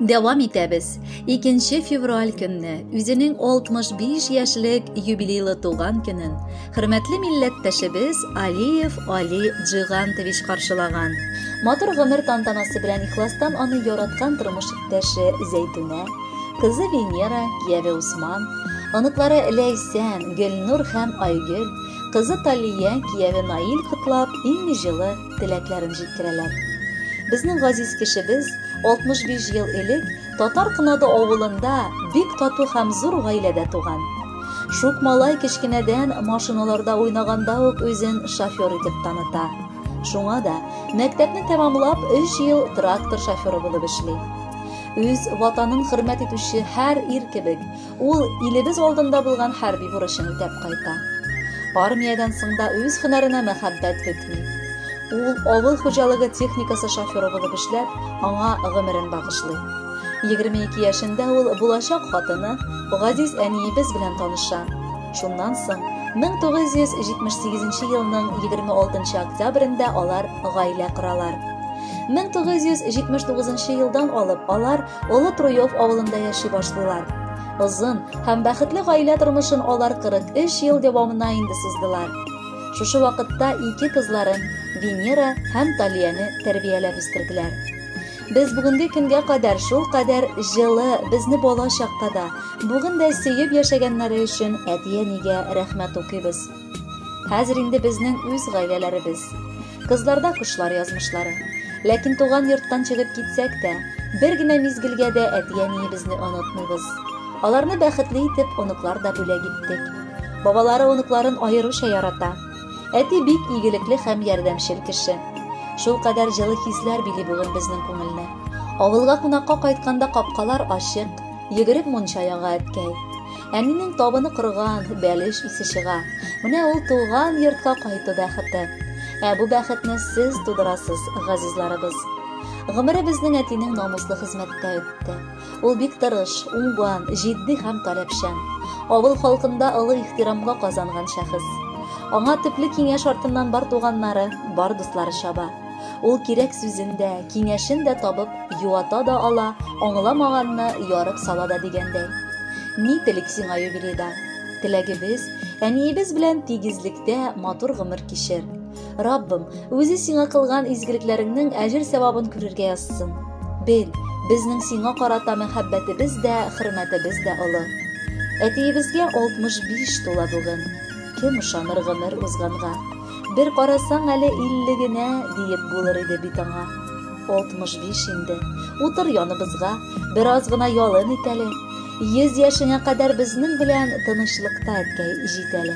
Devam etamiz. 2 fevral kuni o'zining 65 yoshlik yubileyli tug'an kunin hurmatli millatdoshimiz Aliyev Ali Jig'antovich qarshilag'an. Motor g'amir tantanasi bilan ixlosdan uni yaratgan turmush iqtashi Zaytuna, qizi Venera, kuyovi Usmon, aniqlari Laysan, Gulnur ham Aygul, qizi Taliya, kuyovi Nail qutlab, eng jili tilaklarini yetkiralar. Bizning g'aziz kishimiz 65 yil ilk Tatar Qinoda ovulunda bek tatu ham zo'r oilada tug'an. Shuk malay kichkinadan mashinalarda o'ynaganda o'zin shofyor etib tanita. Shunga da maktabni tamomlab 3 yil traktor shofyori bo'lib ishlaydi. O'z vatanын hurmat etuvchi har kibik ul ilimiz oldinda bo'lgan harbiy burishini o'tab qayta. Armiyadan so'ngda o'z hunarına muhabbat etmaydi. Ул авыл хуҗалыгы техникасы шофёры булып эшләп, аңа гомерен багышлый. 22 яшендә ул булачак хатыны Газиз әниебез белән таныша. Шуннан соң 1978 елның 26 октябрендә алар гаилә коралар. 1979 елдан алып алар Олы Троев авылында яши башлыйлар. Озын һәм бәхетле гаилә тормышын алар 43 ел дәвамына инде суздылар. Шушы вакытта 2 кызларын Venera һәм Taliyani тәрбияләп үстерделәр. Без бүгенге көнгә кадәр шул кадәр җылы безне бала чакта да, бүген дә сөеп яшәгәннәре өчен әти-әнигә рәхмәт укыйбыз. Хәзер инде безнең үз гаиләләребез. Кызларда кошлар язмышлары. Ләкин туган йорттан чыгып китсәк тә, бер генә мизгелгә дә әти-әниебезне онытмыйбыз. Аларны бәхетле итеп оныклар да бүләк иттек. Бабалары оныкларын аеруча ярата. Әти бик игелекле һәм ярдәмчел кеше. Шул кадәр җылы хисләр били бүген безнең күңелне. Авылга кунакка кайтканда капкалар ачык, йөгереп мунча яга әткәй. Әнинең табыны кырган, бәлеш исе чыга. Менә ул туган йортка кайту бәхете. Бу бәхетне сез тудырасыз, газизларыбыз. Гомере безнең әтинең намуслы хезмәттә үтте. Ул бик тырыш, уңган, җитди һәм таләпчән. Авыл халкында олы ихтирамга казанган шәхес. Аңа төпле киңәш артыннан бар туганнары, бар дуслары чаба. Ул кирәк сүзендә, киңәшендә табып, юата да ала, аңламаганны ярып сала да дигәндәй. Ни телик сиңа юбилейда? Теләгебез, әниебез белән тигезлектә матур гомер кичер. Раббым, үзе сиңа кылган изгелекләреңнең әҗер-савабын күрергә язсын. Бел, безнең сиңа карата мәхәббәтебез дә, хөрмәтебез дә олы. Әтиебезгә 65 тула бүген. Кем ышаныр гомер узганга? Бер карасаң әле 50 генә диеп булыр иде бит аңа. 65 инде. Утыр яныбызга, бераз гына ялын ит әле. 100 яшеңә кадәр безнең белән тынычлыкта әткәй җит әле.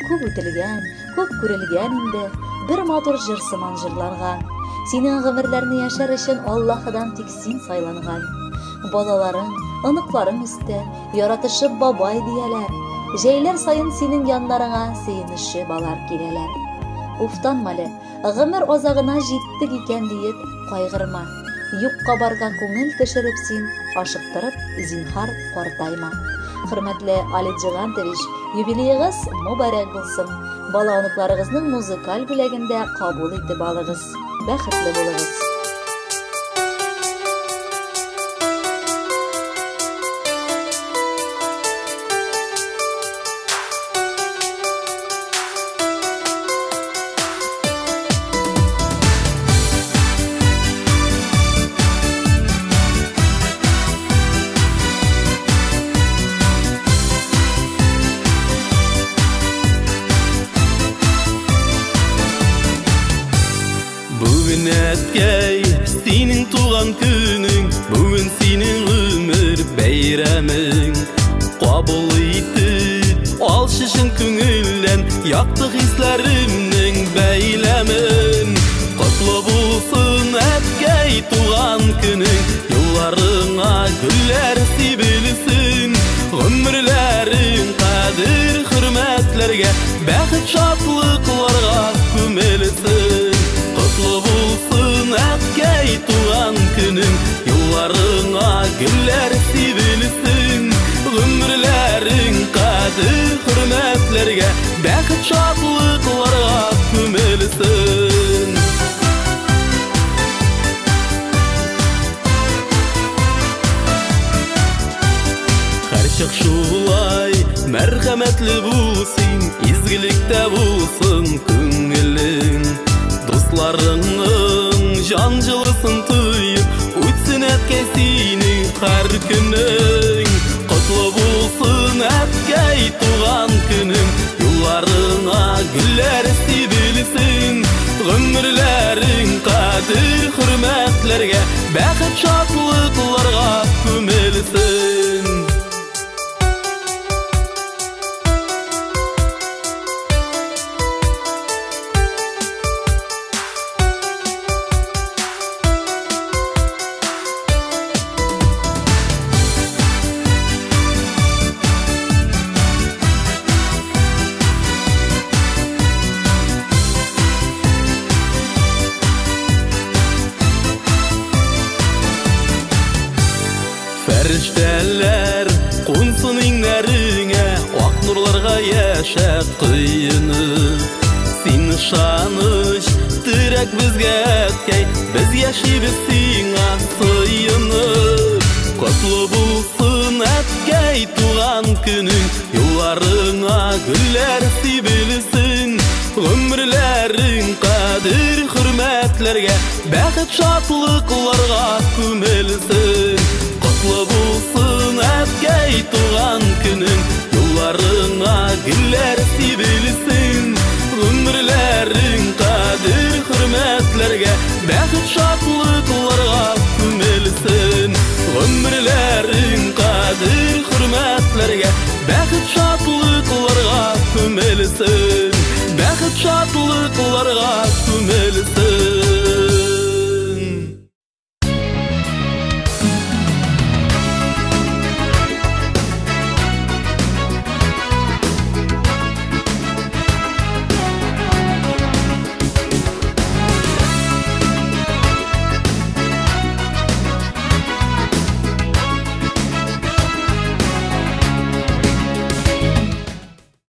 Күп үтелгән, күп күрелгән инде. Бер матур җыр сыман җырланган. Синең гомерләрне яшәр өчен Аллаһыдан тик син сайланган. Балаларың, оныкларың үсте, яратышып бабай дияләр. Җәйләр сайын синең яннарыңа сөенеше балар киләләр. Уфтанмалы, гомер азагына җиттек икән диеп кайгырма. Юкка барган күңел төшереп син, ашыктырып зинһар картайма. Хөрмәтле Ali Jig'antovich, юбилейгыз мубарак булсын. Бала оныкларыгызның музыкаль бүләгендә кабул итеп алыгыз. Бәхетле булыгыз. Әткәй, синең туган көнең, бүген синең гомер бәйрәмең. Кабул итеп, алчы чын күңелдән, якты хисләремнең бәйләмен. Котлы булсын әткәй туган көнең, юлларыңа гөлләр сибелсен. Гомерләрең кадер хөрмәтләргә, бәхет шатлыкларга күмелсен. Котлы булсын әткәй туган көнең, юлларыңа гөлләр сибелсен. Гомерләрең кадер хөрмәтләргә, бәхет шатлыкларга күмелсен. hürmetli bulsun, izgilikte bulsun köngülün. Dostlarının jancılısın tuyup, uçsun etkesinin her günün. Kutlu bulsun etkey tuğan günün, yollarına güller sibilsin. Ömürlerin kadir hürmetlerge, bəxit şatlıklarga kömelsin. Ferişteler kunsun inlerine, ak nurlarga yaşat kıyını. Sin şanış direk bizge etkey, biz yaşaybiz sina sıyınıp. Kutlu bulsun etkey tuğan günün, yollarına güller sibilsin. Ömürlerin kadir hürmetlerge, bəxit şatlıklarga kömelsin. Kutlu bulsun etkey tuğan günün, yollarına güller sibilsin. Ömürlerin kadir hürmetlerge, bəxit şatlıklarga kömelsin. Ömürlerin kadir hürmetlerge, bəxit şatlıklarga kömelsin. Bəxit şatlıklarga kömelsin.